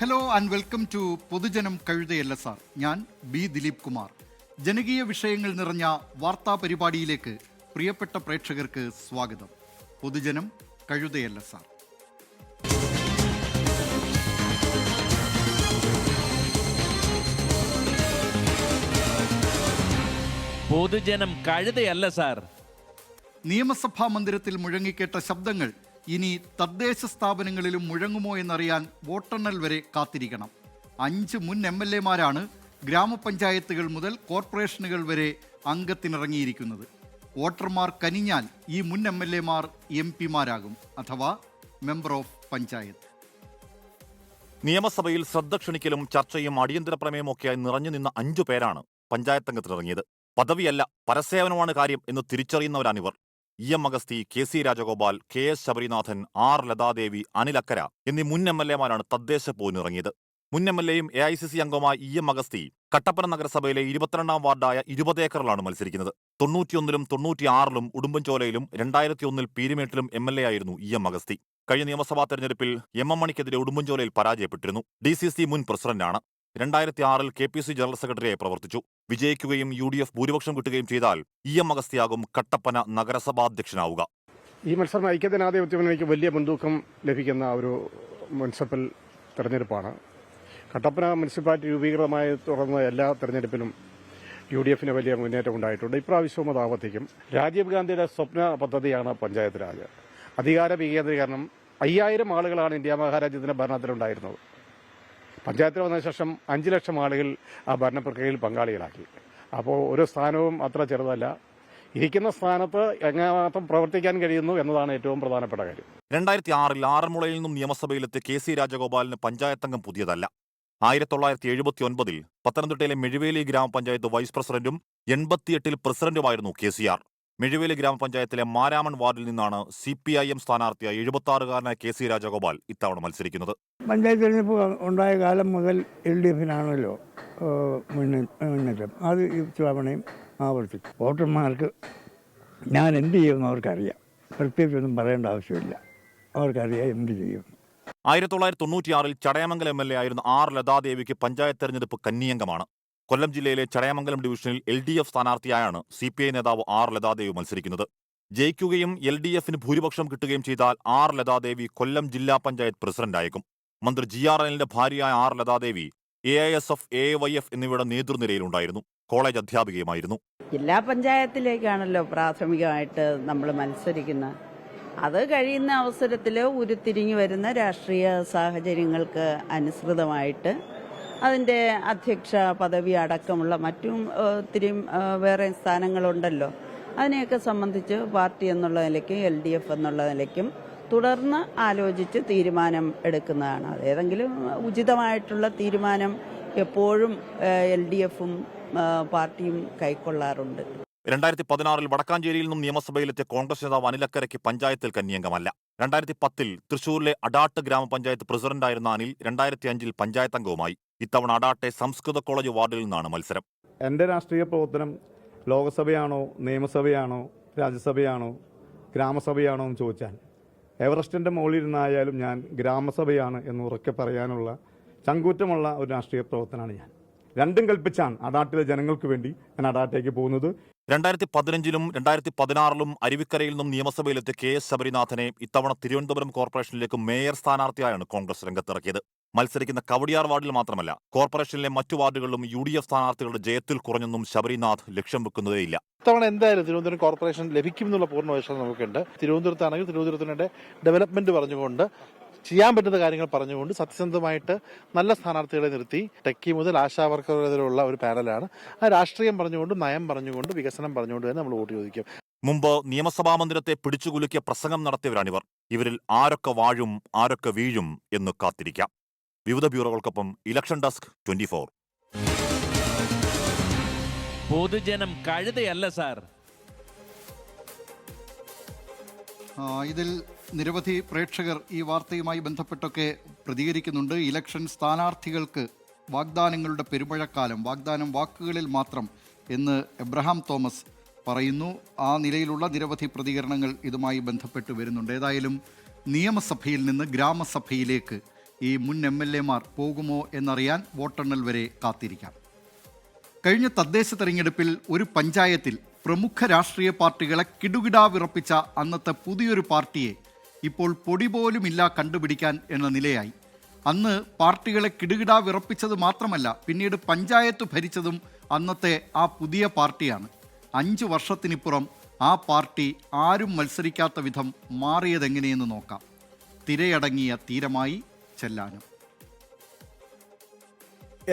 Hello and welcome to പൊതുജനം കഴുതയല്ല sir. ഞാൻ ബി ദിലീപ് കുമാർ. ജനകീയ വിഷയങ്ങൾ നിറഞ്ഞ വാർത്താ പരിപാടിയിലേക്ക് പ്രിയപ്പെട്ട പ്രേക്ഷകർക്ക് സ്വാഗതം. പൊതുജനം കഴുതയല്ല സാർ. പൊതുജനം കഴുതയല്ല സാർ. നിയമസഭാ മന്ദിരത്തിൽ മുഴങ്ങിക്കേട്ട ശബ്ദങ്ങൾ ഇനി തദ്ദേശ സ്ഥാപനങ്ങളിലും മുഴങ്ങുമോ എന്നറിയാൻ വോട്ടെണ്ണൽ വരെ കാത്തിരിക്കണം. 5 മുൻ MLA-മാരാണ് ഗ്രാമപഞ്ചായത്തുകൾ മുതൽ കോർപ്പറേഷനുകൾ വരെ അംഗത്തിനിറങ്ങിയിരിക്കുന്നത്. വോട്ടർമാർ കനിഞ്ഞാൽ ഈ മുൻ MLA-മാർ MP-മാരാകും, അഥവാ മെമ്പർ ഓഫ് പഞ്ചായത്ത്. നിയമസഭയിൽ ശ്രദ്ധ ക്ഷണിക്കലും ചർച്ചയും അടിയന്തര പ്രമേയമൊക്കെയായി നിറഞ്ഞു നിന്ന 5 പേരാണ് പഞ്ചായത്തംഗത്തിനിറങ്ങിയത്. പദവിയല്ല, പരസേവനമാണ് കാര്യം എന്ന് തിരിച്ചറിയുന്നവരാണിവർ. EM അഗസ്തി, KC Rajagopal, KS Sabarinathan, R Lathadevi, Anil അക്കര എന്നീ മുൻ MLA-മാരാണ് തദ്ദേശ പോരിനിറങ്ങിയത്. മുൻ MLA-യും AICC അംഗമായ EM അഗസ്തി കട്ടപ്പന നഗരസഭയിലെ 22-ാം വാർഡായ 20 ഏക്കറിലാണ് മത്സരിക്കുന്നത്. 91-ലും 96-ലും ഉടുമ്പൻചോലയിലും 2001-ൽ പീരുമേട്ടിലും MLA ആയിരുന്നു EM അഗസ്തി. കഴിഞ്ഞ നിയമസഭാ തെരഞ്ഞെടുപ്പിൽ MM മണിക്കെതിരെ ഉടുമ്പൻചോലയിൽ പരാജയപ്പെട്ടിരുന്നു. DCC മുൻ പ്രസിഡന്റാണ്. 2006-ൽ KPC ജനറൽ സെക്രട്ടറിയായി പ്രവർത്തിച്ചു. വിജയിക്കുകയും UDF ഭൂരിപക്ഷം കിട്ടുകയും ചെയ്താൽ EM അഗസ്തിയാകും കട്ടപ്പന നഗരസഭാധ്യക്ഷനാവുക. ഈ മത്സരം ഐക്യജനാധിപത്യ മുന്നണിക്ക് വലിയ മുൻതൂക്കം ലഭിക്കുന്ന ഒരു മുനിസിപ്പൽ തെരഞ്ഞെടുപ്പാണ്. കട്ടപ്പന മുനിസിപ്പാലിറ്റി രൂപീകൃതമായി തുടർന്ന എല്ലാ തെരഞ്ഞെടുപ്പിലും UDF-ന് വലിയ മുന്നേറ്റം ഉണ്ടായിട്ടുണ്ട്. ഇപ്രാവശ്യവും അത് ആവർത്തിക്കും. രാജീവ് ഗാന്ധിയുടെ സ്വപ്ന പദ്ധതിയാണ് പഞ്ചായത്ത് രാജ്. അധികാര വികേന്ദ്രീകരണം. 5000 ആളുകളാണ് ഇന്ത്യ മഹാരാജ്യത്തിന്റെ ഭരണത്തിലുണ്ടായിരുന്നത്. പഞ്ചായത്തിൽ വന്ന ശേഷം 5 ലക്ഷം ആളുകൾ ആ ഭരണപ്രക്രിയയിൽ പങ്കാളികളാക്കി. അപ്പോൾ ഒരു സ്ഥാനവും അത്ര ചെറുതല്ല. ഇരിക്കുന്ന സ്ഥാനത്ത് എങ്ങനെമാത്രം പ്രവർത്തിക്കാൻ കഴിയുന്നു എന്നതാണ് ഏറ്റവും പ്രധാനപ്പെട്ട കാര്യം. 2006-ൽ ആറന്മുളയിൽ നിന്നും നിയമസഭയിലെത്തിയ KC രാജഗോപാലിന് പഞ്ചായത്തംഗം പുതിയതല്ല. 1979-ൽ പത്തനംതിട്ടയിലെ മെഴുവേലി ഗ്രാമപഞ്ചായത്ത് വൈസ് പ്രസിഡന്റും 88-ൽ പ്രസിഡന്റുമായിരുന്നു KCR. മെഴുവേലി ഗ്രാമപഞ്ചായത്തിലെ മാരാമൺ വാർഡിൽ നിന്നാണ് CPIM സ്ഥാനാർത്ഥിയായ 76-കാരനായ KC രാജഗോപാൽ ഇത്തവണ മത്സരിക്കുന്നത്. പഞ്ചായത്ത് തെരഞ്ഞെടുപ്പ് ഉണ്ടായ കാലം മുതൽ LDF-നാണല്ലോ മുന്നേറ്റം. അത് ഇത്തവണയും ആവർത്തിക്കും. വോട്ടർമാർക്ക് ഞാൻ എന്ത് ചെയ്യുമെന്ന് അവർക്കറിയാം. പ്രത്യേകിച്ചൊന്നും പറയേണ്ട ആവശ്യമില്ല. അവർക്കറിയാം എന്ത് ചെയ്യുമെന്ന്. 1996-ൽ ചടയമംഗലം MLA ആയിരുന്ന R ലതാദേവിക്ക് പഞ്ചായത്ത് തെരഞ്ഞെടുപ്പ് കന്നിയംഗമാണ്. കൊല്ലം ജില്ലയിലെ ചടയമംഗലം ഡിവിഷനിൽ LDF സ്ഥാനാർത്ഥിയായാണ് CPI നേതാവ് R ലതാദേവി മത്സരിക്കുന്നത്. ജയിക്കുകയും LDF-ന് ഭൂരിപക്ഷം കിട്ടുകയും ചെയ്താൽ R ലതാദേവി കൊല്ലം ജില്ലാ പഞ്ചായത്ത് പ്രസിഡന്റായേക്കും. മന്ത്രി GR അനിലിന്റെ ഭാര്യയായ R ലതാദേവി AISF, AYF എന്നിവയുടെ നേതൃനിരയിലുണ്ടായിരുന്നു. കോളേജ് അധ്യാപികയുമായിരുന്നു. ജില്ലാ പഞ്ചായത്തിലേക്കാണല്ലോ പ്രാഥമികമായിട്ട് നമ്മൾ മത്സരിക്കുന്നത്. അത് കഴിയുന്ന അവസരത്തിൽ ഉരുത്തിരിഞ്ഞു വരുന്ന രാഷ്ട്രീയ സാഹചര്യങ്ങൾക്ക് അനുസൃതമായിട്ട് അതിൻ്റെ അധ്യക്ഷ പദവി അടക്കമുള്ള മറ്റും ഒത്തിരി വേറെ സ്ഥാനങ്ങളുണ്ടല്ലോ. അതിനെയൊക്കെ സംബന്ധിച്ച് പാർട്ടി എന്നുള്ള നിലയ്ക്കും LDF എന്നുള്ള നിലയ്ക്കും തുടർന്ന് ആലോചിച്ച് തീരുമാനം എടുക്കുന്നതാണ്. അതേതെങ്കിലും ഉചിതമായിട്ടുള്ള തീരുമാനം എപ്പോഴും LDF-ഉം പാർട്ടിയും കൈക്കൊള്ളാറുണ്ട്. 2016-ൽ വടക്കാഞ്ചേരിയിൽ നിന്നും നിയമസഭയിലെത്തിയ കോൺഗ്രസ് നേതാവ് അനിൽ അക്കരയ്ക്ക് പഞ്ചായത്തിൽ കന്നിയംഗമല്ല. 2010-ൽ തൃശൂരിലെ അടാട്ട് ഗ്രാമപഞ്ചായത്ത് പ്രസിഡന്റായിരുന്ന അനിൽ 2005-ൽ പഞ്ചായത്ത് അംഗവുമായി. ഇത്തവണ അടാട്ടെ സംസ്കൃത കോളേജ് വാർഡിൽ നിന്നാണ് മത്സരം. എൻ്റെ രാഷ്ട്രീയ പ്രവർത്തനം ലോകസഭയാണോ, നിയമസഭയാണോ, രാജ്യസഭയാണോ, ഗ്രാമസഭയാണോ എന്ന് ചോദിച്ചാൽ എവറസ്റ്റിൻ്റെ മുകളിലിരുന്നായാലും ഞാൻ ഗ്രാമസഭയാണ് എന്ന് ഉറക്കെ പറയാനുള്ള ചങ്കൂറ്റമുള്ള ഒരു രാഷ്ട്രീയ പ്രവർത്തനമാണ് ഞാൻ. രണ്ടും കൽപ്പിച്ചാണ് അടാട്ടിലെ ജനങ്ങൾക്ക് വേണ്ടി ഞാൻ അടാട്ടേക്ക് പോകുന്നത്. 2015-ലും 2016-ലും അരുവിക്കരയിൽ നിന്നും നിയമസഭയിലെത്തിയ KS ശബരിനാഥനെ ഇത്തവണ തിരുവനന്തപുരം കോർപ്പറേഷനിലേക്ക് മേയർ സ്ഥാനാർത്ഥിയായാണ് കോൺഗ്രസ് രംഗത്തിറക്കിയത്. മത്സരിക്കുന്ന കവടിയാർ വാർഡിൽ മാത്രമല്ല, കോർപ്പറേഷനിലെ മറ്റു വാർഡുകളിലും UDF സ്ഥാനാർത്ഥികളുടെ ജയത്തിൽ കുറഞ്ഞൊന്നും ശബരിനാഥ് ലക്ഷ്യം വെക്കുന്നതേയില്ല. ഇത്തവണ എന്തായാലും തിരുവനന്തപുരം കോർപ്പറേഷൻ ലഭിക്കും എന്നുള്ള പൂർണ്ണ വിശ്വാസം നമുക്കുണ്ട്. തിരുവനന്തപുരത്താണെങ്കിൽ തിരുവനന്തപുരത്തിന്റെ ഡെവലപ്മെന്റ് പറഞ്ഞുകൊണ്ട്, ചെയ്യാൻ പറ്റുന്ന കാര്യങ്ങൾ പറഞ്ഞുകൊണ്ട്, സത്യസന്ധമായിട്ട് നല്ല സ്ഥാനാർത്ഥികളെ നിർത്തി ടെക്കി മുതൽ ആശാവർക്കർ വരെയുള്ള ഒരു പാനലാണ്. ആ രാഷ്ട്രീയം പറഞ്ഞുകൊണ്ട്, നയം പറഞ്ഞുകൊണ്ട്, വികസനം പറഞ്ഞുകൊണ്ട് തന്നെ നമ്മൾ വോട്ട് ചോദിക്കും. മുമ്പ് നിയമസഭാ മന്ദിരത്തെ പിടിച്ചുകുലുക്കിയ പ്രസംഗം നടത്തിയവരാണിവർ. ഇവരിൽ ആരൊക്കെ വാഴും, ആരൊക്കെ വീഴും എന്ന് കാത്തിരിക്കാം. വിവിധ ബ്യൂറോകൾക്കൊപ്പം ഇലക്ഷൻ ഡെസ്ക് 24. പൊതുജനം കഴുതയല്ല സാർ. ഇതിൽ നിരവധി പ്രേക്ഷകർ ഈ വാർത്തയുമായി ബന്ധപ്പെട്ടൊക്കെ പ്രതികരിക്കുന്നുണ്ട്. ഇലക്ഷൻ സ്ഥാനാർത്ഥികൾക്ക് വാഗ്ദാനങ്ങളുടെ പെരുമഴക്കാലം, വാഗ്ദാനം വാക്കുകളിൽ മാത്രം എന്ന് എബ്രഹാം തോമസ് പറയുന്നു. ആ നിലയിലുള്ള നിരവധി പ്രതികരണങ്ങൾ ഇതുമായി ബന്ധപ്പെട്ട് വരുന്നുണ്ട്. ഏതായാലും നിയമസഭയിൽ നിന്ന് ഗ്രാമസഭയിലേക്ക് ഈ മുൻ MLA-മാർ പോകുമോ എന്നറിയാൻ വോട്ടെണ്ണൽ വരെ കാത്തിരിക്കാം. കഴിഞ്ഞ തദ്ദേശ തെരഞ്ഞെടുപ്പിൽ ഒരു പഞ്ചായത്തിൽ പ്രമുഖ രാഷ്ട്രീയ പാർട്ടികളെ കിടുകിടാ വിറപ്പിച്ച അന്നത്തെ പുതിയൊരു പാർട്ടിയെ ഇപ്പോൾ പൊടി പോലുമില്ല കണ്ടുപിടിക്കാൻ എന്ന നിലയായി. അന്ന് പാർട്ടികളെ കിടുകിടാ വിറപ്പിച്ചത് മാത്രമല്ല, പിന്നീട് പഞ്ചായത്ത് ഭരിച്ചതും അന്നത്തെ ആ പുതിയ പാർട്ടിയാണ്. 5 വർഷത്തിനിപ്പുറം ആ പാർട്ടി ആരും മത്സരിക്കാത്ത വിധം മാറിയതെങ്ങനെയെന്ന് നോക്കാം. തിരയടങ്ങിയ തീരമായി ചെല്ലാനം.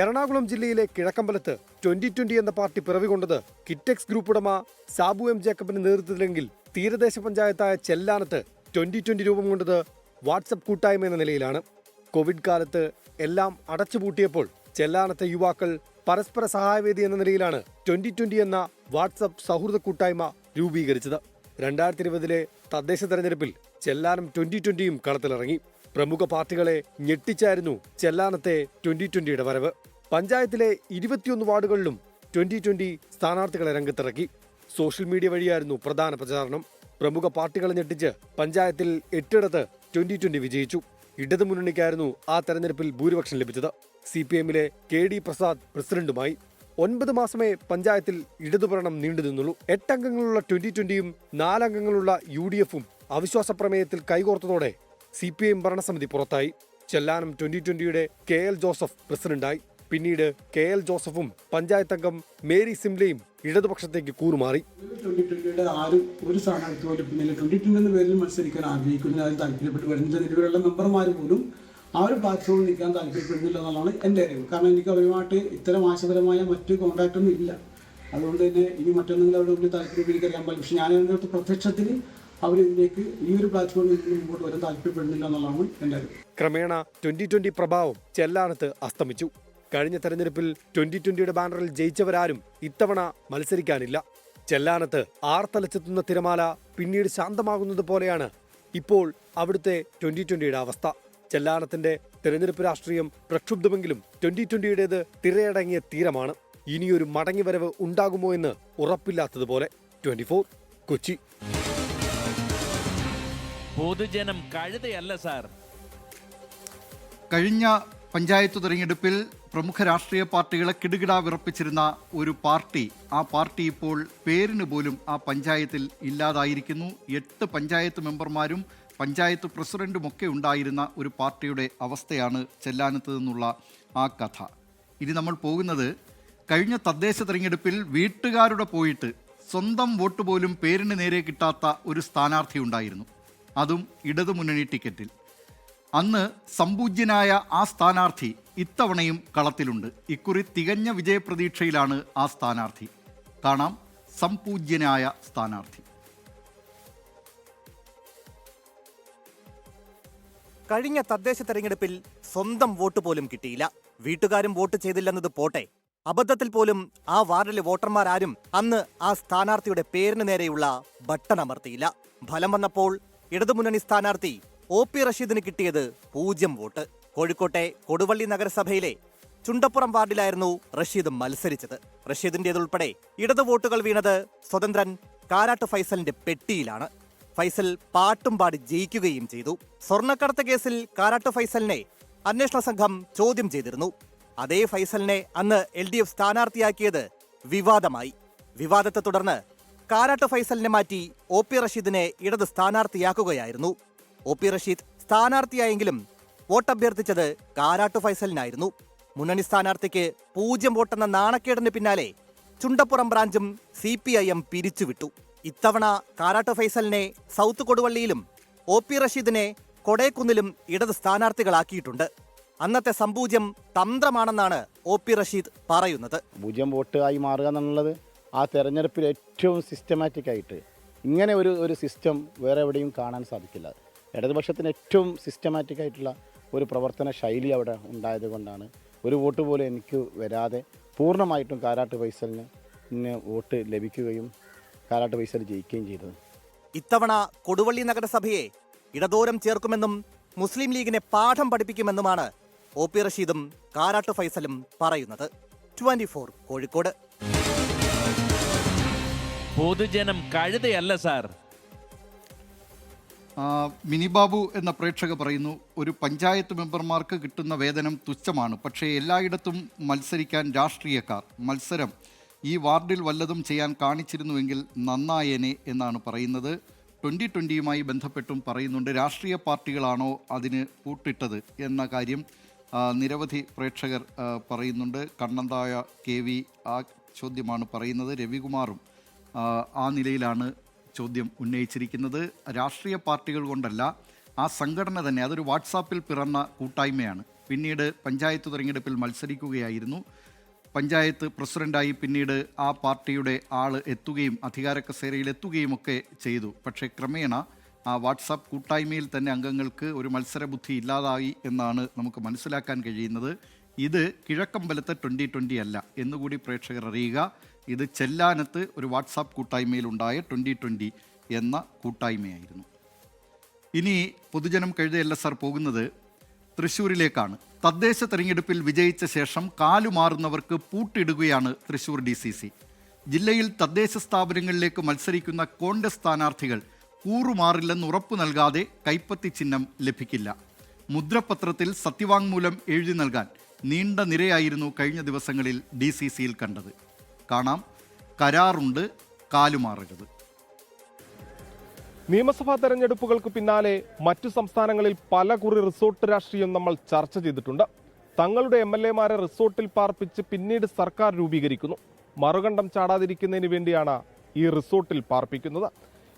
എറണാകുളം ജില്ലയിലെ കിഴക്കമ്പലത്ത് 2020 എന്ന പാർട്ടി പിറവികൊണ്ടത് കിറ്റെക്സ് ഗ്രൂപ്പ് ഉടമ സാബു M. ജേക്കബിന്റെ നേതൃത്വത്തിലെങ്കിൽ തീരദേശ പഞ്ചായത്തായ ചെല്ലാനത്ത് 2020 രൂപം കൊണ്ടത് വാട്സപ്പ് കൂട്ടായ്മ എന്ന നിലയിലാണ്. കോവിഡ് കാലത്ത് എല്ലാം അടച്ചുപൂട്ടിയപ്പോൾ ചെല്ലാനത്തെ യുവാക്കൾ പരസ്പര സഹായവേദി എന്ന നിലയിലാണ് 2020 എന്ന വാട്സപ്പ് സൗഹൃദ കൂട്ടായ്മ രൂപീകരിച്ചത്. 2020 തദ്ദേശ തെരഞ്ഞെടുപ്പിൽ ചെല്ലാനം 2020യും കളത്തിലിറങ്ങി. പ്രമുഖ പാർട്ടികളെ ഞെട്ടിച്ചായിരുന്നു ചെല്ലാനത്തെ 2020യുടെ വരവ്. പഞ്ചായത്തിലെ 21 വാർഡുകളിലും 2020 സ്ഥാനാർത്ഥികളെ രംഗത്തിറക്കി. സോഷ്യൽ മീഡിയ വഴിയായിരുന്നു പ്രധാന പ്രചാരണം. പ്രമുഖ പാർട്ടികളെ ഞെട്ടിച്ച് പഞ്ചായത്തിൽ 8ഇടത്ത് 2020 വിജയിച്ചു. ഇടതുമുന്നണിക്കായിരുന്നു ആ തെരഞ്ഞെടുപ്പിൽ ഭൂരിപക്ഷം ലഭിച്ചത്. CPM-ലെ KD പ്രസാദ് പ്രസിഡന്റുമായി. 9 മാസമേ പഞ്ചായത്തിൽ ഇടതുഭരണം നീണ്ടുനിന്നുള്ളൂ. 8 അംഗങ്ങളുള്ള 2020യും 4 അംഗങ്ങളുള്ള UDF-ഉം അവിശ്വാസ പ്രമേയത്തിൽ കൈകോർത്തതോടെ CPM ഭരണസമിതി പുറത്തായി. ചെല്ലാനം 2020യുടെ KL ജോസഫ് പ്രസിഡന്റായി. പിന്നീട് KL ജോസഫും പഞ്ചായത്ത് അംഗം മേരി സിംലയും ഇടതുപക്ഷത്തേക്ക് കൂറുമാറി. 2020യുടെ ആരും ഒരു സ്ഥാനാർത്ഥി പോലും പിന്നിൽ 2020 എന്ന പേരിൽ മത്സരിക്കാൻ ആഗ്രഹിക്കുന്നതിന് ആരും താല്പര്യപ്പെട്ട് വരുന്ന നിലവിലുള്ള മെമ്പർമാർ പോലും ആ ഒരു പ്ലാറ്റ്ഫോമിൽ നിൽക്കാൻ താല്പര്യപ്പെടുന്നില്ല എന്നുള്ളതാണ് എൻ്റെ അറിവ്. കാരണം എനിക്ക് അവരുമായിട്ട് ഇത്തരം ആശയപരമായ മറ്റു കോൺടാക്റ്റ് ഒന്നും ഇല്ല. അതുകൊണ്ട് തന്നെ ഇനി മറ്റൊന്നെങ്കിലും അവരുടെ മുന്നിൽ താല്പര്യം എനിക്കറിയാൻ പാടില്ല. പക്ഷെ ഞാൻ അതിനകത്ത് പ്രത്യക്ഷത്തിൽ അവരിതിലേക്ക് ഈ ഒരു പ്ലാറ്റ്ഫോമിൽ മുമ്പോട്ട് വരാൻ താല്പര്യപ്പെടുന്നില്ല എന്നുള്ളതാണ് എൻ്റെ അറിവ്. ക്രമേണ 2020 പ്രഭാവം ചെല്ലാനത്ത് അസ്തമിച്ചു. കഴിഞ്ഞ തെരഞ്ഞെടുപ്പിൽ 2020യുടെ ബാനറിൽ ജയിച്ചവരാരും ഇത്തവണ മത്സരിക്കാനില്ല. ചെല്ലാനത്ത് ആർത്തലച്ചെത്തുന്ന തിരമാല പിന്നീട് ശാന്തമാകുന്നത് പോലെയാണ് ഇപ്പോൾ അവിടുത്തെ 2020യുടെ അവസ്ഥ. ചെല്ലാനത്തിന്റെ തെരഞ്ഞെടുപ്പ് രാഷ്ട്രീയം പ്രക്ഷുബ്ധമെങ്കിലും 2020യുടേത് തിരയടങ്ങിയ തീരമാണ്. ഇനിയൊരു മടങ്ങിവരവ് ഉണ്ടാകുമോ എന്ന് ഉറപ്പില്ലാത്തതുപോലെ. 24 കൊച്ചി. പൊതുജനം കഴുതയല്ല സാർ. കഴിഞ്ഞ പഞ്ചായത്ത് തെരഞ്ഞെടുപ്പിൽ പ്രമുഖ രാഷ്ട്രീയ പാർട്ടികളെ കിടുകിടാ വിറപ്പിച്ചിരുന്ന ഒരു പാർട്ടി, ആ പാർട്ടി ഇപ്പോൾ പേരിന് പോലും ആ പഞ്ചായത്തിൽ ഇല്ലാതായിരിക്കുന്നു. 8 പഞ്ചായത്ത് മെമ്പർമാരും പഞ്ചായത്ത് പ്രസിഡന്റുമൊക്കെ ഉണ്ടായിരുന്ന ഒരു പാർട്ടിയുടെ അവസ്ഥയാണ് ചെല്ലാനത്ത് നിന്നുള്ള ആ കഥ. ഇനി നമ്മൾ പോകുന്നത് കഴിഞ്ഞ തദ്ദേശ തെരഞ്ഞെടുപ്പിൽ വീട്ടുകാരുടെ പോയിട്ട് സ്വന്തം വോട്ട് പോലും പേരിന് നേരെ കിട്ടാത്ത ഒരു സ്ഥാനാർത്ഥി ഉണ്ടായിരുന്നു, അതും ഇടതുമുന്നണി ടിക്കറ്റിൽ. അന്ന് സംപൂജ്യനായ ആ സ്ഥാനാർത്ഥി ഇത്തവണയും കളത്തിലുണ്ട്. ഇക്കുറി തികഞ്ഞ വിജയപ്രതീക്ഷയിലാണ് ആ സ്ഥാനാർത്ഥി. കാണാം സംപൂജ്യനായ സ്ഥാനാർത്ഥി. കഴിഞ്ഞ തദ്ദേശ തെരഞ്ഞെടുപ്പിൽ സ്വന്തം വോട്ട് പോലും കിട്ടിയില്ല. വീട്ടുകാരും വോട്ട് ചെയ്തില്ലെന്നത് പോട്ടെ, അബദ്ധത്തിൽ പോലും ആ വാർഡിലെ വോട്ടർമാരാരും അന്ന് ആ സ്ഥാനാർത്ഥിയുടെ പേരിന് നേരെയുള്ള ബട്ടൺ അമർത്തിയില്ല. ഫലം വന്നപ്പോൾ ഇടതുമുന്നണി സ്ഥാനാർത്ഥി OP റഷീദിന് കിട്ടിയത് 0 വോട്ട്. കോഴിക്കോട്ടെ കൊടുവള്ളി നഗരസഭയിലെ ചുണ്ടപ്പുറം വാർഡിലായിരുന്നു റഷീദ് മത്സരിച്ചത്. റഷീദിന്റേതുൾപ്പെടെ ഇടതു വോട്ടുകൾ വീണത് സ്വതന്ത്രൻ കാരാട്ട് ഫൈസലിന്റെ പെട്ടിയിലാണ്. ഫൈസൽ പാട്ടും പാടി ജയിക്കുകയും ചെയ്തു. സ്വർണ്ണക്കടത്ത് കേസിൽ കാരാട്ട് ഫൈസലിനെ അന്വേഷണ സംഘം ചോദ്യം ചെയ്തിരുന്നു. അതേ ഫൈസലിനെ അന്ന് LDF സ്ഥാനാർത്ഥിയാക്കിയത് വിവാദമായി. വിവാദത്തെ തുടർന്ന് കാരാട്ട് ഫൈസലിനെ മാറ്റി OP റഷീദിനെ ഇടത് സ്ഥാനാർത്ഥിയാക്കുകയായിരുന്നു. OP റഷീദ് സ്ഥാനാർത്ഥിയായെങ്കിലും വോട്ടഭ്യർത്ഥിച്ചത് കാരാട്ട് ഫൈസലിനായിരുന്നു. മുന്നണി സ്ഥാനാർത്ഥിക്ക് 0 വോട്ടെന്ന നാണക്കേടിന് പിന്നാലെ ചുണ്ടപ്പുറം ബ്രാഞ്ചും CPIM പിരിച്ചുവിട്ടു. ഇത്തവണ കാരാട്ട് ഫൈസലിനെ സൗത്ത് കൊടുവള്ളിയിലും OP റഷീദിനെ കൊടേക്കുന്നിലും ഇടത് സ്ഥാനാർത്ഥികളാക്കിയിട്ടുണ്ട്. അന്നത്തെ സംപൂജ്യം തന്ത്രമാണെന്നാണ് OP റഷീദ് പറയുന്നത്. 0 വോട്ട് ആയി മാറുക എന്നുള്ളത് ആ തെരഞ്ഞെടുപ്പിൽ ഏറ്റവും സിസ്റ്റമാറ്റിക് ആയിട്ട് ഇങ്ങനെ ഒരു സിസ്റ്റം വേറെ എവിടെയും കാണാൻ സാധിക്കില്ല. ഇടതുപക്ഷത്തിന് ഏറ്റവും സിസ്റ്റമാറ്റിക് ആയിട്ടുള്ള ഒരു പ്രവർത്തന ശൈലി അവിടെ ഉണ്ടായത് കൊണ്ടാണ് ഒരു വോട്ട് പോലും എനിക്ക് വരാതെ പൂർണ്ണമായിട്ടും കാരാട്ട് ഫൈസലിന് വോട്ട് ലഭിക്കുകയും കാരാട്ട് ഫൈസൽ ജയിക്കുകയും ചെയ്തത്. ഇത്തവണ കൊടുവള്ളി നഗരസഭയെ ഇടതോരം ചേർക്കുമെന്നും മുസ്ലിം ലീഗിനെ പാഠം പഠിപ്പിക്കുമെന്നുമാണ് OP റഷീദും കാരാട്ട് ഫൈസലും പറയുന്നത്. 24 കോഴിക്കോട്. പൊതുജനം കഴുതയല്ല സാർ. മിനിബാബു എന്ന പ്രേക്ഷക പറയുന്നു, ഒരു പഞ്ചായത്ത് മെമ്പർമാർക്ക് കിട്ടുന്ന വേതനം തുച്ഛമാണ്, പക്ഷേ എല്ലായിടത്തും മത്സരിക്കാൻ രാഷ്ട്രീയക്കാർ മത്സരം ഈ വാർഡിൽ വല്ലതും ചെയ്യാൻ കാണിച്ചിരുന്നുവെങ്കിൽ നന്നായേനെ എന്നാണ് പറയുന്നത്. 2020യുമായി ബന്ധപ്പെട്ടും പറയുന്നുണ്ട്, രാഷ്ട്രീയ പാർട്ടികളാണോ അതിന് പൂട്ടിട്ടത് എന്ന കാര്യം നിരവധി പ്രേക്ഷകർ പറയുന്നുണ്ട്. കണ്ണന്തായ KV ആ ചോദ്യമാണ് പറയുന്നത്. രവികുമാറും ആ നിലയിലാണ് ചോദ്യം ഉന്നയിച്ചിരിക്കുന്നത്. രാഷ്ട്രീയ പാർട്ടികൾ കൊണ്ടല്ല, ആ സംഘടന തന്നെ അതൊരു വാട്സാപ്പിൽ പിറന്ന കൂട്ടായ്മയാണ്. പിന്നീട് പഞ്ചായത്ത് തിരഞ്ഞെടുപ്പിൽ മത്സരിക്കുകയായിരുന്നു. പഞ്ചായത്ത് പ്രസിഡൻ്റായി പിന്നീട് ആ പാർട്ടിയുടെ ആൾ എത്തുകയും അധികാര കസേരയിൽ എത്തുകയും ഒക്കെ ചെയ്തു. പക്ഷേ ക്രമേണ ആ വാട്സാപ്പ് കൂട്ടായ്മയിൽ തന്നെ അംഗങ്ങൾക്ക് ഒരു മത്സരബുദ്ധി ഇല്ലാതായി എന്നാണ് നമുക്ക് മനസ്സിലാക്കാൻ കഴിയുന്നത്. ഇത് കിഴക്കമ്പലത്തെ 2020 അല്ല എന്നുകൂടി പ്രേക്ഷകർ അറിയുക. ഇത് ചെല്ലാനത്ത് ഒരു വാട്സാപ്പ് കൂട്ടായ്മയിലുണ്ടായ 2020 എന്ന കൂട്ടായ്മയായിരുന്നു. ഇനി പൊതുജനം കഴുതയല്ല സാർ പോകുന്നത് തൃശ്ശൂരിലേക്കാണ്. തദ്ദേശ തെരഞ്ഞെടുപ്പിൽ വിജയിച്ച ശേഷം കാലുമാറുന്നവർക്ക് പൂട്ടിടുകയാണ് തൃശ്ശൂർ DCC. ജില്ലയിൽ തദ്ദേശ സ്ഥാപനങ്ങളിലേക്ക് മത്സരിക്കുന്ന കോൺഗ്രസ് സ്ഥാനാർത്ഥികൾ കൂറുമാറില്ലെന്ന് ഉറപ്പു നൽകാതെ കൈപ്പത്തി ചിഹ്നം ലഭിക്കില്ല. മുദ്രപത്രത്തിൽ സത്യവാങ്മൂലം എഴുതി നൽകാൻ നീണ്ട നിരയായിരുന്നു കഴിഞ്ഞ ദിവസങ്ങളിൽ DCCയിൽ കണ്ടത്. കാണാം, കരാറുണ്ട്, കാലുമാറരുത്. നിയമസഭാ തെരഞ്ഞെടുപ്പുകൾക്ക് പിന്നാലെ മറ്റു സംസ്ഥാനങ്ങളിൽ പല കുറി റിസോർട്ട് രാഷ്ട്രീയം നമ്മൾ ചർച്ച ചെയ്തിട്ടുണ്ട്. തങ്ങളുടെ MLA-മാരെ റിസോർട്ടിൽ പാർപ്പിച്ച് പിന്നീട് സർക്കാർ രൂപീകരിക്കുന്നു. മറുകണ്ഠം ചാടാതിരിക്കുന്നതിന് വേണ്ടിയാണ് ഈ റിസോർട്ടിൽ പാർപ്പിക്കുന്നത്.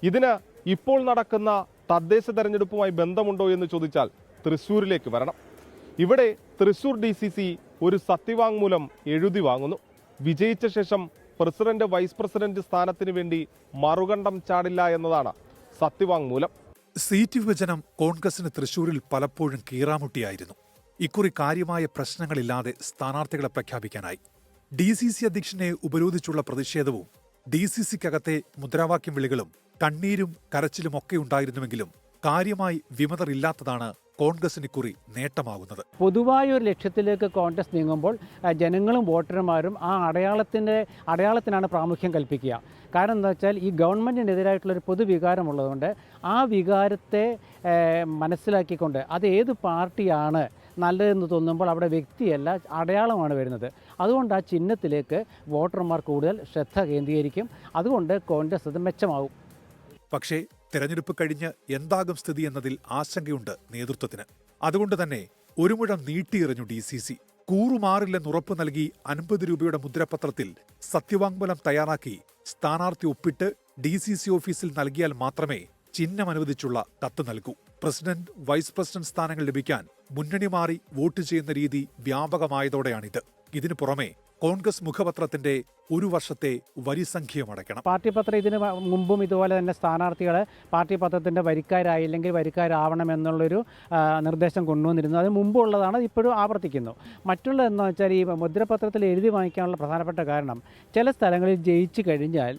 ഇതിന് ഇപ്പോൾ നടക്കുന്ന തദ്ദേശ തെരഞ്ഞെടുപ്പുമായി ബന്ധമുണ്ടോ എന്ന് ചോദിച്ചാൽ തൃശ്ശൂരിലേക്ക് വരണം. ഇവിടെ തൃശ്ശൂർ DCC ഒരു സത്യവാങ്മൂലം എഴുതി വാങ്ങുന്നു. വിജയിച്ച ശേഷം പ്രസിഡന്റ് വൈസ് പ്രസിഡന്റ് സ്ഥാനത്തിന് വേണ്ടി മറുകണ്ഠം ചാടില്ല എന്നതാണ് സത്യവാങ്മൂലം. സീറ്റ് വിഭജനം കോൺഗ്രസിന് തൃശൂരിൽ പലപ്പോഴും കീറാമുട്ടിയായിരുന്നു. ഇക്കുറി കാര്യമായ പ്രശ്നങ്ങളില്ലാതെ സ്ഥാനാർത്ഥികളെ പ്രഖ്യാപിക്കാനായി. DCC അധ്യക്ഷനെ ഉപരോധിച്ചുള്ള പ്രതിഷേധവും DCCക്കകത്തെ മുദ്രാവാക്യം വിളികളും കണ്ണീരും കരച്ചിലും ഒക്കെ ഉണ്ടായിരുന്നുവെങ്കിലും കാര്യമായി വിമതറില്ലാത്തതാണ് കോൺഗ്രസിന് ഇക്കുറി നേട്ടമാകുന്നത്. പൊതുവായ ഒരു ലക്ഷ്യത്തിലേക്ക് കോൺഗ്രസ് നീങ്ങുമ്പോൾ ജനങ്ങളും വോട്ടർമാരും ആ അടയാളത്തിനാണ് പ്രാമുഖ്യം കൽപ്പിക്കുക. കാരണം എന്താ വെച്ചാൽ ഈ ഗവൺമെൻറ്റിനെതിരായിട്ടുള്ളൊരു പൊതുവികാരമുള്ളതുകൊണ്ട് ആ വികാരത്തെ മനസ്സിലാക്കിക്കൊണ്ട് അത് ഏത് പാർട്ടിയാണ് നല്ലതെന്ന് തോന്നുമ്പോൾ അവിടെ വ്യക്തിയല്ല അടയാളമാണ് വരുന്നത്. അതുകൊണ്ട് ആ ചിഹ്നത്തിലേക്ക് വോട്ടർമാർ കൂടുതൽ ശ്രദ്ധ കേന്ദ്രീകരിക്കും. അതുകൊണ്ട് കോൺഗ്രസ് അത് മെച്ചമാവും. പക്ഷേ തെരഞ്ഞെടുപ്പ് കഴിഞ്ഞ് എന്താകും സ്ഥിതി എന്നതിൽ ആശങ്കയുണ്ട് നേതൃത്വത്തിന്. അതുകൊണ്ട് തന്നെ ഒരു മുഴം നീട്ടിയെറിഞ്ഞു DCC. കൂറുമാറില്ലെന്നുറപ്പ് നൽകി 50 രൂപയുടെ മുദ്രപത്രത്തിൽ സത്യവാങ്മൂലം തയ്യാറാക്കി സ്ഥാനാർത്ഥി ഒപ്പിട്ട് DCC ഓഫീസിൽ നൽകിയാൽ മാത്രമേ ചിഹ്നം അനുവദിച്ചുള്ള കത്ത് നൽകൂ. പ്രസിഡന്റ് വൈസ് പ്രസിഡന്റ് സ്ഥാനങ്ങൾ ലഭിക്കാൻ മുന്നണി മാറി വോട്ട് ചെയ്യുന്ന രീതി വ്യാപകമായതോടെയാണിത്. ഇതിനു പുറമെ കോൺഗ്രസ് മുഖപത്രത്തിന്റെ ഒരു വർഷത്തെ വരിസംഖ്യയും അടയ്ക്കണം. പാർട്ടി പത്രം ഇതിന് മുമ്പും ഇതുപോലെ തന്നെ സ്ഥാനാർത്ഥികളെ പാർട്ടി പത്രത്തിൻ്റെ വരിക്കാരായില്ലെങ്കിൽ വരിക്കാരാവണമെന്നുള്ളൊരു നിർദ്ദേശം കൊണ്ടുവന്നിരുന്നു. അതിന് മുമ്പുള്ളതാണ്, ഇപ്പോഴും ആവർത്തിക്കുന്നു. മറ്റുള്ളതെന്ന് വെച്ചാൽ ഈ മുദ്രപത്രത്തിൽ എഴുതി വാങ്ങിക്കാനുള്ള പ്രധാനപ്പെട്ട കാരണം ചില സ്ഥലങ്ങളിൽ ജയിച്ചു കഴിഞ്ഞാൽ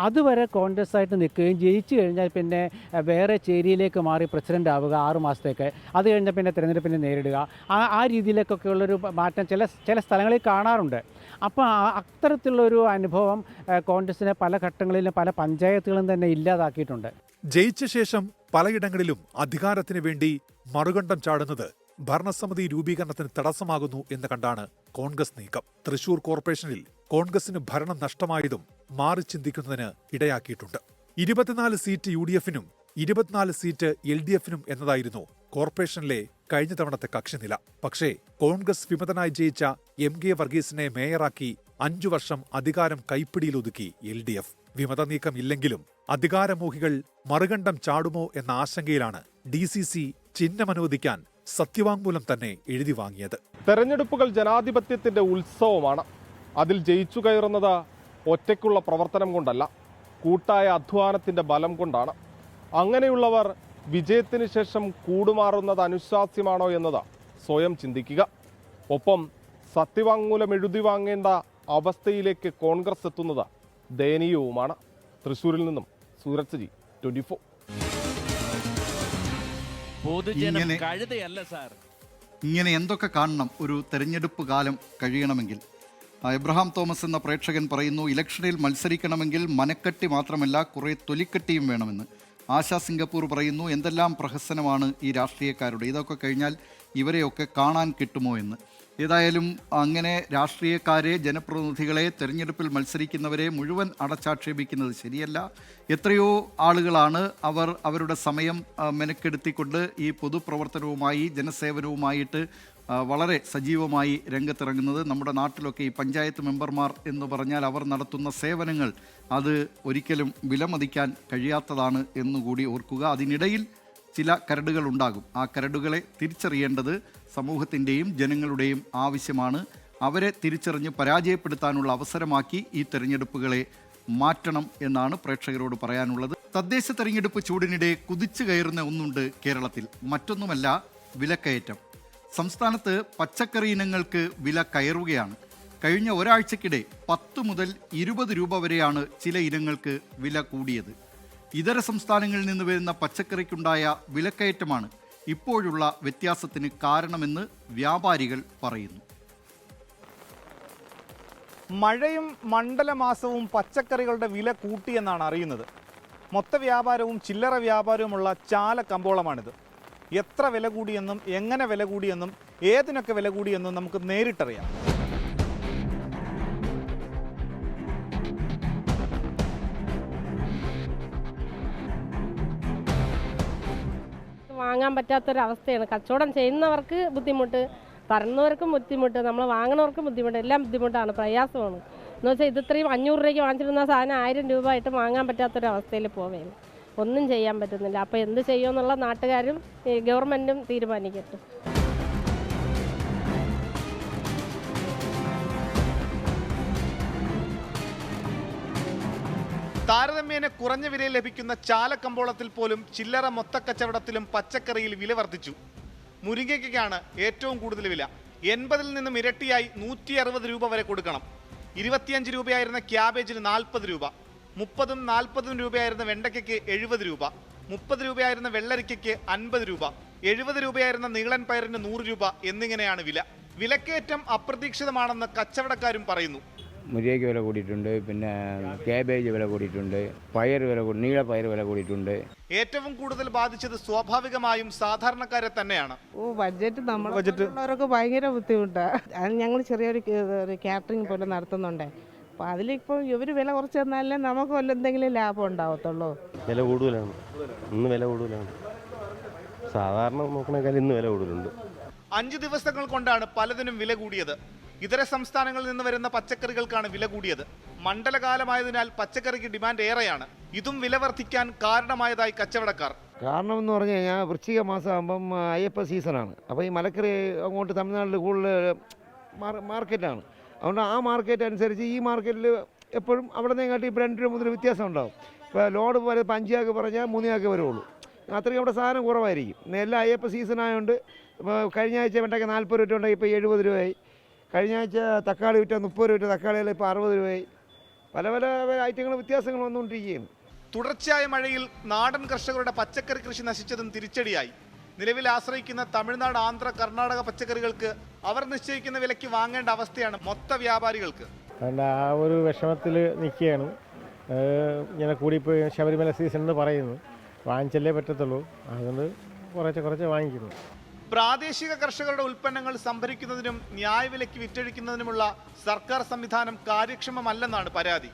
അതുവരെ കോൺഗ്രസ് ആയിട്ട് നിൽക്കുകയും ജയിച്ചു കഴിഞ്ഞാൽ പിന്നെ വേറെ ചേരിയിലേക്ക് മാറി പ്രസിഡന്റ് ആവുക 6 മാസത്തേക്ക്, അത് കഴിഞ്ഞാൽ പിന്നെ തിരഞ്ഞെടുപ്പിനെ നേരിടുക, ആ രീതിയിലേക്കൊക്കെ ഉള്ളൊരു മാറ്റം ചില സ്ഥലങ്ങളിൽ കാണാറുണ്ട്. അപ്പോൾ അത്തരത്തിലുള്ളൊരു അനുഭവം കോൺഗ്രസിനെ പല ഘട്ടങ്ങളിലും പല പഞ്ചായത്തുകളും തന്നെ ഇല്ലാതാക്കിയിട്ടുണ്ട്. ജയിച്ച ശേഷം പലയിടങ്ങളിലും അധികാരത്തിന് വേണ്ടി മറുകണ്ഠം ചാടുന്നത് ഭരണസമിതി രൂപീകരണത്തിന് തടസ്സമാകുന്നു എന്ന് കണ്ടാണ് കോൺഗ്രസ് നീക്കം. തൃശൂർ കോർപ്പറേഷനിൽ കോൺഗ്രസിന് ഭരണം നഷ്ടമായതും മാറി ചിന്തിക്കുന്നതിന് ഇടയാക്കിയിട്ടുണ്ട്. 24 സീറ്റ് UDFനും 24 സീറ്റ് LDFനും എന്നതായിരുന്നു കോർപ്പറേഷനിലെ കഴിഞ്ഞ തവണത്തെ കക്ഷിനില. പക്ഷേ കോൺഗ്രസ് വിമതനായി ജയിച്ച MK വർഗീസിനെ മേയറാക്കി 5 വർഷം അധികാരം കൈപ്പിടിയിലൊതുക്കി LDF. വിമത നീക്കം ഇല്ലെങ്കിലും അധികാരമോഹികൾ മറുകണ്ഠം ചാടുമോ എന്ന ആശങ്കയിലാണ് DCC ചിഹ്നം അനുവദിക്കാൻ സത്യവാങ്മൂലം തന്നെ എഴുതി വാങ്ങിയത്. തെരഞ്ഞെടുപ്പുകൾ ജനാധിപത്യത്തിന്റെ ഉത്സവമാണ്. അതിൽ ജയിച്ചു കയറുന്നത് ഒറ്റയ്ക്കുള്ള പ്രവർത്തനം കൊണ്ടല്ല, കൂട്ടായ അധ്വാനത്തിന്റെ ബലം കൊണ്ടാണ്. അങ്ങനെയുള്ളവർ വിജയത്തിന് ശേഷം കൂടുമാറുന്നത് അനുശാസ്യമാണോ എന്നത് സ്വയം ചിന്തിക്കുക. ഒപ്പം സത്യവാങ്മൂലം എഴുതി വാങ്ങേണ്ട അവസ്ഥയിലേക്ക് കോൺഗ്രസ് എത്തുന്നത് ദയനീയവുമാണ്. തൃശ്ശൂരിൽ നിന്നും സൂരജ് ജി, 24. ഇങ്ങനെ എന്തൊക്കെ കാണണം ഒരു തെരഞ്ഞെടുപ്പ് കാലം കഴിയണമെങ്കിൽ? എബ്രഹാം തോമസ് എന്ന പ്രേക്ഷകൻ പറയുന്നു, ഇലക്ഷനിൽ മത്സരിക്കണമെങ്കിൽ മനക്കെട്ടി മാത്രമല്ല കുറേ തൊലിക്കെട്ടിയും വേണമെന്ന്. ആശാ സിംഗപ്പൂർ പറയുന്നു, എന്തെല്ലാം പ്രഹസനമാണ് ഈ രാഷ്ട്രീയക്കാരുടെ, ഇതൊക്കെ കഴിഞ്ഞാൽ ഇവരെയൊക്കെ കാണാൻ കിട്ടുമോ എന്ന്. ഏതായാലും അങ്ങനെ രാഷ്ട്രീയക്കാരെ, ജനപ്രതിനിധികളെ, തെരഞ്ഞെടുപ്പിൽ മത്സരിക്കുന്നവരെ മുഴുവൻ അടച്ചാക്ഷേപിക്കുന്നത് ശരിയല്ല. എത്രയോ ആളുകളാണ് അവരുടെ സമയം മെനക്കെടുത്തിക്കൊണ്ട് ഈ പൊതുപ്രവർത്തനവുമായി, ജനസേവനവുമായിട്ട് വളരെ സജീവമായി രംഗത്തിറങ്ങുന്നത്. നമ്മുടെ നാട്ടിലൊക്കെ ഈ പഞ്ചായത്ത് മെമ്പർമാർ എന്ന് പറഞ്ഞാൽ അവർ നടത്തുന്ന സേവനങ്ങൾ അത് ഒരിക്കലും വിലമതിക്കാൻ കഴിയാത്തതാണ് എന്നുകൂടി ഓർക്കുക. അതിനിടയിൽ ചില കരടുകൾ ഉണ്ടാകും. ആ കരടുകളെ തിരിച്ചറിയേണ്ടത് സമൂഹത്തിൻ്റെയും ജനങ്ങളുടെയും ആവശ്യമാണ്. അവരെ തിരിച്ചറിഞ്ഞ് പരാജയപ്പെടുത്താനുള്ള അവസരമാക്കി ഈ തെരഞ്ഞെടുപ്പുകളെ മാറ്റണം എന്നാണ് പ്രേക്ഷകരോട് പറയാനുള്ളത്. തദ്ദേശ തെരഞ്ഞെടുപ്പ് ചൂടിനിടെ കുതിച്ചു കയറുന്ന ഒന്നുണ്ട് കേരളത്തിൽ. മറ്റൊന്നുമല്ല വിലക്കയറ്റം. സംസ്ഥാനത്ത് പച്ചക്കറി ഇനങ്ങൾക്ക് വില കയറുകയാണ്. കഴിഞ്ഞ ഒരാഴ്ചക്കിടെ 10 മുതൽ 20 രൂപ വരെയാണ് ചില ഇനങ്ങൾക്ക് വില കൂടിയത്. ഇതര സംസ്ഥാനങ്ങളിൽ നിന്ന് വരുന്ന പച്ചക്കറിക്കുണ്ടായ വിലക്കയറ്റമാണ് ഇപ്പോഴുള്ള വ്യത്യാസത്തിന് കാരണമെന്ന് വ്യാപാരികൾ പറയുന്നു. മഴയും മണ്ഡലമാസവും പച്ചക്കറികളുടെ വില കൂട്ടിയെന്നാണ് അറിയുന്നത്. മൊത്ത വ്യാപാരവും ചില്ലറ വ്യാപാരവുമുള്ള ചാല കമ്പോളമാണിത്. എത്ര വില കൂടിയെന്നും എങ്ങനെ വില കൂടിയെന്നും ഏതിനൊക്കെ വില കൂടിയെന്നും നമുക്ക് നേരിട്ടറിയാം. വാങ്ങാൻ പറ്റാത്തൊരവസ്ഥയാണ്. കച്ചവടം ചെയ്യുന്നവർക്ക് ബുദ്ധിമുട്ട്, തരുന്നവർക്കും ബുദ്ധിമുട്ട്, നമ്മൾ വാങ്ങുന്നവർക്കും ബുദ്ധിമുട്ട്, എല്ലാം ബുദ്ധിമുട്ടാണ്, പ്രയാസമാണ്. എന്ന് വെച്ചാൽ ഇത് ഇത്രയും 500 രൂപയ്ക്ക് വാങ്ങിച്ചിരുന്ന സാധനം 1000 രൂപ ആയിട്ട് വാങ്ങാൻ പറ്റാത്തൊരവസ്ഥയിൽ പോവുകയാണ്. ഒന്നും ചെയ്യാൻ പറ്റുന്നില്ല. അപ്പോൾ എന്ത് ചെയ്യുമെന്നുള്ള നാട്ടുകാരും ഗവൺമെൻറ്റും തീരുമാനിക്കട്ടെ. താരതമ്യേന കുറഞ്ഞ വിലയിൽ ലഭിക്കുന്ന ചാലക്കമ്പോളത്തിൽ പോലും ചില്ലറ മൊത്തക്കച്ചവടത്തിലും പച്ചക്കറിയിൽ വില വർദ്ധിച്ചു. മുരിങ്ങയ്ക്കാണ് ഏറ്റവും കൂടുതൽ വില. 80-ൽ നിന്നും ഇരട്ടിയായി 160 രൂപ വരെ കൊടുക്കണം. 25 രൂപയായിരുന്ന ക്യാബേജിന് 40 രൂപ, 30-ഉം 40-ഉം രൂപയായിരുന്ന വെണ്ടയ്ക്കയ്ക്ക് 70 രൂപ, 30 രൂപയായിരുന്ന വെള്ളരിക്കയ്ക്ക് 50 രൂപ, 70 രൂപയായിരുന്ന നീളൻ പയറിന് 100 രൂപ എന്നിങ്ങനെയാണ് വില. വിലക്കയറ്റം അപ്രതീക്ഷിതമാണെന്ന് കച്ചവടക്കാരും പറയുന്നു. മുരിങ്ങയ്ക്ക് വില കൂടിയിട്ടുണ്ട്, പിന്നെ ക്യാബേജ് വില കൂടിയിട്ടുണ്ട്, നീളപ്പയർ വില കൂടിയിട്ടുണ്ട്. ഏറ്റവും കൂടുതൽ ബാധിച്ചത് സ്വാഭാവികമായും സാധാരണക്കാരെ തന്നെയാണ്. ബഡ്ജറ്റ് ഭയങ്കര ബുദ്ധിമുട്ടാണ്. ഞങ്ങൾ ചെറിയൊരു കാറ്ററിംഗ് പോലെ നടത്തുന്നുണ്ട്. അപ്പോൾ അതിലിപ്പോൾ ഇവർ വില കുറച്ച് തന്നാലേ നമുക്ക് എന്തെങ്കിലും ലാഭം ഉണ്ടാവത്തുള്ളൂ. വില കൂടുതലാണ്, ഇന്ന് വില കൂടുതലാണ്. സാധാരണ നോക്കണേക്കാൾ ഇന്ന് വില കൂടുതലുണ്ട്. 5 ദിവസങ്ങൾ കൊണ്ടാണ് പലതിനും വില കൂടിയത്. ഇതര സംസ്ഥാനങ്ങളിൽ നിന്ന് വരുന്ന പച്ചക്കറികൾക്കാണ് വില കൂടിയത്. മണ്ഡലകാലമായതിനാൽ പച്ചക്കറിക്ക് ഡിമാൻഡ് ഏറെയാണ്. ഇതും വില വർദ്ധിക്കാൻ കാരണമായതായി കച്ചവടക്കാർ. കാരണം എന്ന് പറഞ്ഞു കഴിഞ്ഞാൽ വൃശ്ചിക മാസമാകുമ്പം അയ്യപ്പ സീസണാണ്. അപ്പോൾ ഈ മലക്കറി അങ്ങോട്ട് തമിഴ്നാട്ടിൽ കൂടുതൽ മാർക്കറ്റാണ്. അതുകൊണ്ട് ആ മാർക്കറ്റ് അനുസരിച്ച് ഈ മാർക്കറ്റിൽ എപ്പോഴും അവിടെ നിന്നെക്കാട്ടി ഇപ്പോൾ 2 രൂപ മുതൽ വ്യത്യാസം ഉണ്ടാവും. ഇപ്പോൾ ലോഡ് പോലെ 5 ചാക്ക് പറഞ്ഞാൽ 3 ചാക്ക് വരുള്ളൂ. അത്രയും അവിടെ സാധനം കുറവായിരിക്കും. എല്ലാം അയ്യപ്പ സീസൺ ആയതുകൊണ്ട് ഇപ്പോൾ കഴിഞ്ഞ ആഴ്ച വെണ്ടയ്ക്ക് 40 രൂപ ഉണ്ടെങ്കിൽ ഇപ്പോൾ 70 രൂപയായി. കഴിഞ്ഞ ആഴ്ച തക്കാളി വിറ്റ 30 രൂപ, തക്കാളികൾ ഇപ്പോൾ 60 രൂപയായി. പല പല ഐറ്റങ്ങൾ വ്യത്യാസങ്ങൾ വന്നുകൊണ്ടിരിക്കുകയാണ്. തുടർച്ചയായ മഴയിൽ നാടൻ കർഷകരുടെ പച്ചക്കറി കൃഷി നശിച്ചതും തിരിച്ചടിയായി. നിലവിൽ ആശ്രയിക്കുന്ന തമിഴ്നാട്, ആന്ധ്ര, കർണാടക പച്ചക്കറികൾക്ക് അവർ നിശ്ചയിക്കുന്ന വിലയ്ക്ക് വാങ്ങേണ്ട അവസ്ഥയാണ് മൊത്ത വ്യാപാരികൾക്ക്. അതുകൊണ്ട് ആ ഒരു വിഷമത്തിൽ നിൽക്കുകയാണ്. ഇങ്ങനെ കൂടിപ്പോയി ശബരിമല സീസൺ എന്ന് പറയുന്നു, വാങ്ങിച്ചല്ലേ പറ്റത്തുള്ളൂ. അതുകൊണ്ട് കുറച്ച് വാങ്ങിക്കുന്നു. പ്രാദേശിക കർഷകരുടെ ഉൽപ്പന്നങ്ങൾ സംഭരിക്കുന്നതിനും ന്യായവിലയ്ക്ക് വിറ്റഴിക്കുന്നതിനുമുള്ള സർക്കാർ സംവിധാനം കാര്യക്ഷമമല്ലെന്നാണ് പരാതി.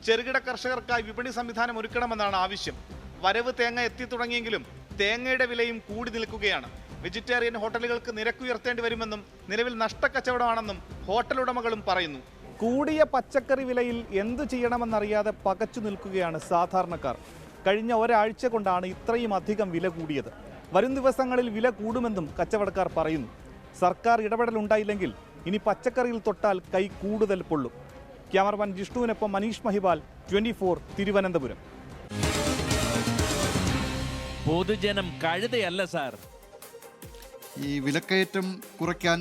ചെറുകിട കർഷകർക്കായി വിപണി സംവിധാനം ഒരുക്കണമെന്നാണ് ആവശ്യം. വരവ് തേങ്ങ എത്തി തുടങ്ങിയെങ്കിലും തേങ്ങയുടെ വിലയും കൂടി നിൽക്കുകയാണ്. വെജിറ്റേറിയൻ ഹോട്ടലുകൾക്ക് നിരക്കുയർത്തേണ്ടി വരുമെന്നും നിലവിൽ നഷ്ടക്കച്ചവടമാണെന്നും ഹോട്ടൽ ഉടമകളും പറയുന്നു. കൂടിയ പച്ചക്കറി വിലയിൽ എന്തു ചെയ്യണമെന്നറിയാതെ പകച്ചു നിൽക്കുകയാണ് സാധാരണക്കാർ. കഴിഞ്ഞ ഒരാഴ്ച കൊണ്ടാണ് ഇത്രയും അധികം വില കൂടിയത്. വരും ദിവസങ്ങളിൽ വില കൂടുമെന്നും കച്ചവടക്കാർ പറയുന്നു. സർക്കാർ ഇടപെടലുണ്ടായില്ലെങ്കിൽ ഇനി പച്ചക്കറിയിൽ തൊട്ടാൽ കൈ കൂടുതൽ പൊള്ളും. ക്യാമറമാൻ ജിഷ്ണുവിനൊപ്പം മനീഷ് മഹിബാൽ, 24 തിരുവനന്തപുരം. പൊതുജനം കഴുതയല്ല സാർ. ഈ വിലക്കയറ്റം കുറയ്ക്കാൻ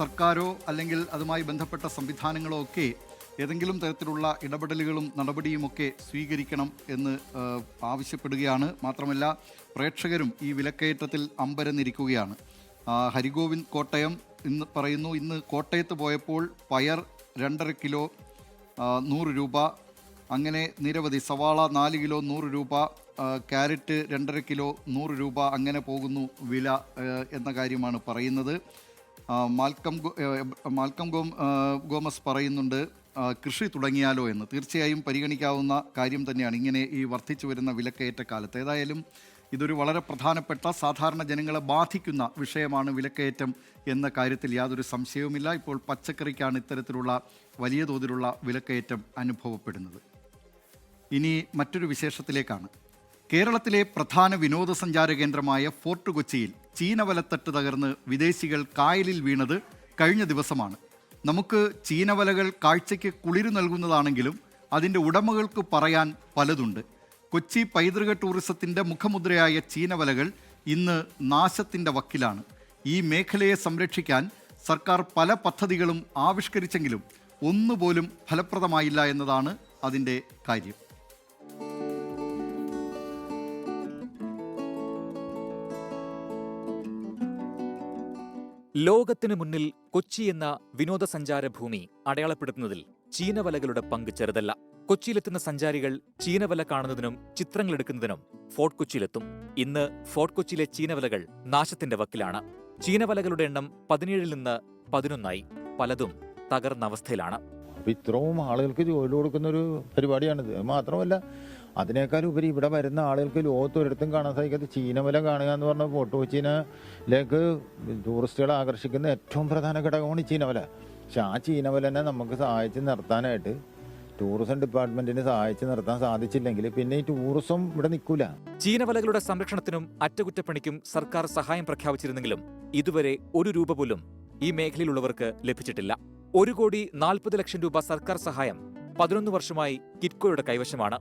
സർക്കാരോ അല്ലെങ്കിൽ അതുമായി ബന്ധപ്പെട്ട സംവിധാനങ്ങളോ ഒക്കെ ഏതെങ്കിലും തരത്തിലുള്ള ഇടപെടലുകളും നടപടിയുമൊക്കെ സ്വീകരിക്കണം എന്ന് ആവശ്യപ്പെടുകയാണ്. മാത്രമല്ല പ്രേക്ഷകരും ഈ വിലക്കയറ്റത്തിൽ അമ്പരന്നിരിക്കുകയാണ്. ഹരിഗോവിന്ദ് കോട്ടയം ഇന്ന് പറയുന്നു, ഇന്ന് കോട്ടയത്ത് പോയപ്പോൾ പയർ 2.5 കിലോ 100 രൂപ, അങ്ങനെ നിരവധി. സവാള 4 കിലോ 100 രൂപ, ക്യാരറ്റ് 2.5 കിലോ 100 രൂപ അങ്ങനെ പോകുന്നു വില എന്ന കാര്യമാണ് പറയുന്നത്. മാൽക്കം ഗോമസ് പറയുന്നുണ്ട് കൃഷി തുടങ്ങിയാലോ എന്ന്. തീർച്ചയായും പരിഗണിക്കാവുന്ന കാര്യം തന്നെയാണ് ഇങ്ങനെ ഈ വർദ്ധിച്ചു വരുന്ന വിലക്കയറ്റ കാലത്ത്. ഏതായാലും ഇതൊരു വളരെ പ്രധാനപ്പെട്ട സാധാരണ ജനങ്ങളെ ബാധിക്കുന്ന വിഷയമാണ് വിലക്കയറ്റം എന്ന കാര്യത്തിൽ യാതൊരു സംശയവുമില്ല. ഇപ്പോൾ പച്ചക്കറിക്കാണ് ഇത്തരത്തിലുള്ള വലിയ തോതിലുള്ള വിലക്കയറ്റം അനുഭവപ്പെടുന്നത്. ഇനി മറ്റൊരു വിശേഷത്തിലേക്കാണ്. കേരളത്തിലെ പ്രധാന വിനോദസഞ്ചാര കേന്ദ്രമായ ഫോർട്ട് കൊച്ചിയിൽ ചീനവലത്തട്ട് തകർന്ന് വിദേശികൾ കായലിൽ വീണത് കഴിഞ്ഞ ദിവസമാണ്. നമുക്ക് ചീനവലകൾ കാഴ്ചയ്ക്ക് കുളിരു നൽകുന്നതാണെങ്കിലും അതിൻ്റെ ഉടമകൾക്ക് പറയാൻ പലതുണ്ട്. കൊച്ചി പൈതൃക ടൂറിസത്തിൻ്റെ മുഖമുദ്രയായ ചീനവലകൾ ഇന്ന് നാശത്തിൻ്റെ വക്കിലാണ്. ഈ മേഖലയെ സംരക്ഷിക്കാൻ സർക്കാർ പല പദ്ധതികളും ആവിഷ്കരിച്ചെങ്കിലും ഒന്നുപോലും ഫലപ്രദമായില്ല എന്നതാണ് അതിൻ്റെ കാര്യം. ലോകത്തിനു മുന്നിൽ കൊച്ചി എന്ന വിനോദസഞ്ചാര ഭൂമി അടയാളപ്പെടുത്തുന്നതിൽ ചീനവലകളുടെ പങ്ക് ചെറുതല്ല. കൊച്ചിയിലെത്തുന്ന സഞ്ചാരികൾ ചീനവല കാണുന്നതിനും ചിത്രങ്ങളെടുക്കുന്നതിനും ഫോർട്ട് കൊച്ചിയിലെത്തും. ഇന്ന് ഫോർട്ട് കൊച്ചിയിലെ ചീനവലകൾ നാശത്തിന്റെ വക്കിലാണ്. ചീനവലകളുടെ എണ്ണം 17-ൽ നിന്ന് 11ആയി. പലതും തകർന്ന അവസ്ഥയിലാണ്. ഇത്രയും ആളുകൾക്ക് ജോലി കൊടുക്കുന്ന ഒരു പരിപാടിയാണിത്. മാത്രമല്ല അതിനേക്കാൾ ഉപരി ഇവിടെ വരുന്ന ആളുകൾക്ക് ലോകത്തൊരിടത്തും കാണാൻ സാധിക്കാത്ത ചീനവല കാണുക എന്ന് പറഞ്ഞാൽ ഫോർട്ട് കൊച്ചിയിലേക്ക് ടൂറിസ്റ്റുകളെ ആകർഷിക്കുന്ന ഏറ്റവും പ്രധാന ഘടകമാണ് ചീനവല. പക്ഷെ ആ ചീനവലനെ നമുക്ക് സഹായിച്ച് നിർത്താനായിട്ട് ടൂറിസം ഡിപ്പാർട്ട്മെന്റിന് സഹായിച്ച് നിർത്താൻ സാധിച്ചില്ലെങ്കിൽ പിന്നെ ഈ ടൂറിസം ഇവിടെ നിൽക്കൂല. ചീനവലകളുടെ സംരക്ഷണത്തിനും അറ്റകുറ്റപ്പണിക്കും സർക്കാർ സഹായം പ്രഖ്യാപിച്ചിരുന്നെങ്കിലും ഇതുവരെ ഒരു രൂപ പോലും ഈ മേഖലയിലുള്ളവർക്ക് ലഭിച്ചിട്ടില്ല. 1,40 ലക്ഷം രൂപ സർക്കാർ സഹായം 11 വർഷമായി കിറ്റ്കോയുടെ കൈവശമാണ്.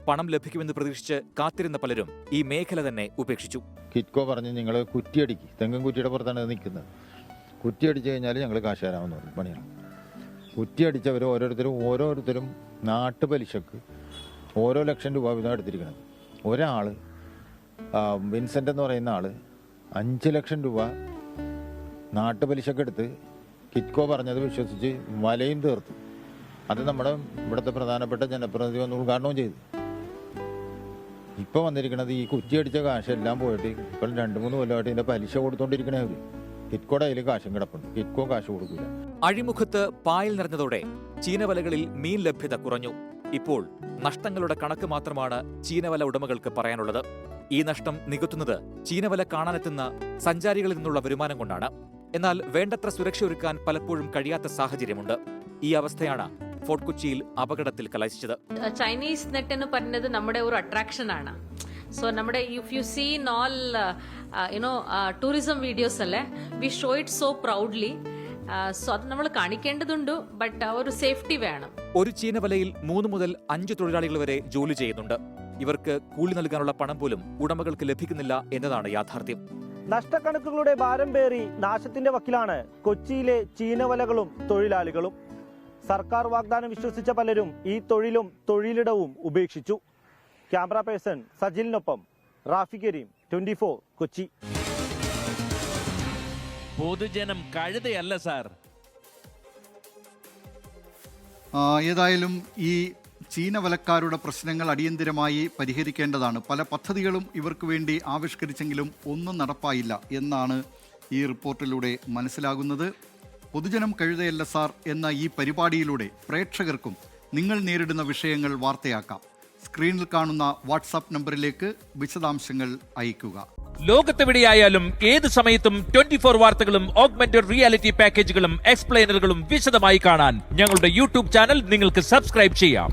പണം ലഭിക്കുമെന്ന് പ്രതീക്ഷിച്ച് കാത്തിരുന്ന പലരും ഈ മേഖല തന്നെ ഉപേക്ഷിച്ചു. കിറ്റ്കോ പറഞ്ഞ് നിങ്ങൾ കുറ്റിയടിക്ക്, തെങ്ങും കുറ്റിയുടെ പുറത്താണ് നിൽക്കുന്നത്, കുറ്റിയടിച്ചു കഴിഞ്ഞാൽ ഞങ്ങൾ കാശ് തരാമെന്ന് പറഞ്ഞു. പണിയാണ് കുറ്റിയടിച്ചവർ ഓരോരുത്തരും നാട്ടുപലിശക്ക് ഓരോ ലക്ഷം രൂപ വീതം എടുത്തിരിക്കുന്നത്. ഒരാൾ വിൻസെൻ്റ് എന്ന് പറയുന്ന ആൾ 5 ലക്ഷം രൂപ നാട്ടുപലിശക്ക് എടുത്ത് കിറ്റ്കോ പറഞ്ഞത് വിശ്വസിച്ച് വലയും തീർത്തു. അത് നമ്മുടെ ഇവിടുത്തെ പ്രധാനപ്പെട്ട ജനപ്രതിനിധി വന്ന് ഉദ്ഘാടനവും ചെയ്തു. ഇപ്പോൾ വന്നിരിക്കുന്നത് ഈ കുറ്റിയടിച്ച കാശെല്ലാം പോയിട്ട് ഇപ്പോൾ 2-3 കൊല്ലമായിട്ട് ഇതിൻ്റെ പലിശ കൊടുത്തോണ്ടിരിക്കണേ. അവർ കിറ്റ്കോയുടെ അതിൽ കാശും കിടപ്പുണ്ട്. കിറ്റ്കോ കാശ് കൊടുക്കില്ല. അഴിമുഖത്ത് പായൽ നിറഞ്ഞതോടെ ചീനവലകളിൽ മീൻ ലഭ്യത കുറഞ്ഞു. ഇപ്പോൾ നഷ്ടങ്ങളുടെ കണക്ക് മാത്രമാണ് ചീനവല ഉടമകൾക്ക് പറയാനുള്ളത്. ഈ നഷ്ടം നികത്തുന്നത് ചീനവല കാണാനെത്തുന്ന സഞ്ചാരികളിൽ നിന്നുള്ള വരുമാനം കൊണ്ടാണ്. എന്നാൽ വേണ്ടത്ര സുരക്ഷ ഒരുക്കാൻ പലപ്പോഴും കഴിയാത്ത സാഹചര്യമുണ്ട്. ഈ അവസ്ഥയാണ് ഫോർട്ട് കൊച്ചിയിൽ അപകടത്തിൽ കലാശിച്ചത്. ചൈനീസ് നെറ്റ് എന്ന് പറയുന്നത് നമ്മുടെ ഒരു അട്രാക്ഷൻ ആണ്. സോ നമ്മുടെ if you see in all tourism videos അല്ലേ, we show it so proudly. So അത് നമ്മൾ കാണിക്കേണ്ടതുണ്ട്. ബട്ട് ഒരു സേഫ്റ്റി വേണം. ഒരു ചീനവലയിൽ 3 മുതൽ 5 തൊഴിലാളികൾ വരെ ജോലി ചെയ്യുന്നുണ്ട്. ഇവർക്ക് കൂലി നൽകാനുള്ള പണം പോലും ഉടമകൾക്ക് ലഭിക്കുന്നില്ല എന്നതാണ് യാഥാർത്ഥ്യം. നഷ്ടക്കണക്കുകളുടെ ഭാരം പേറി നാശത്തിന്റെ വക്കിലാണ് കൊച്ചിയിലെ ചീനവലകളും തൊഴിലാളികളും. സർക്കാർ വാഗ്ദാനം വിശ്വസിച്ച പലരും ഈ തൊഴിലും തൊഴിലിടവും ഉപേക്ഷിച്ചു. ക്യാമറ പേഴ്സൺ സജിലിനൊപ്പം റാഫി കരീം, 24 കൊച്ചി. പൊതുജനം കഴുതയല്ല സാർ. ഏതായാലും ഈ ചീനവലക്കാരുടെ പ്രശ്നങ്ങൾ അടിയന്തിരമായി പരിഹരിക്കേണ്ടതാണ്. പല പദ്ധതികളും ഇവർക്ക് വേണ്ടി ആവിഷ്കരിച്ചെങ്കിലും ഒന്നും നടപ്പായില്ല എന്നാണ് ഈ റിപ്പോർട്ടിലൂടെ മനസ്സിലാകുന്നത്. പൊതുജനം കഴുതയല്ല സാർ എന്ന ഈ പരിപാടിയിലൂടെ പ്രേക്ഷകർക്കും നിങ്ങൾ നേരിടുന്ന വിഷയങ്ങൾ വാർത്തയാക്കാം. സ്ക്രീനിൽ കാണുന്ന വാട്സാപ്പ് നമ്പറിലേക്ക് വിശദാംശങ്ങൾ അയയ്ക്കുക. ലോകത്തെവിടെയായാലും ഏത് സമയത്തും 24 വാർത്തകളും ഓഗ്മെന്റഡ് റിയാലിറ്റി പാക്കേജുകളും എക്സ്പ്ലെയിനറുകളും വിശദമായി കാണാൻ ഞങ്ങളുടെ യൂട്യൂബ് ചാനൽ നിങ്ങൾക്ക് സബ്സ്ക്രൈബ് ചെയ്യാം.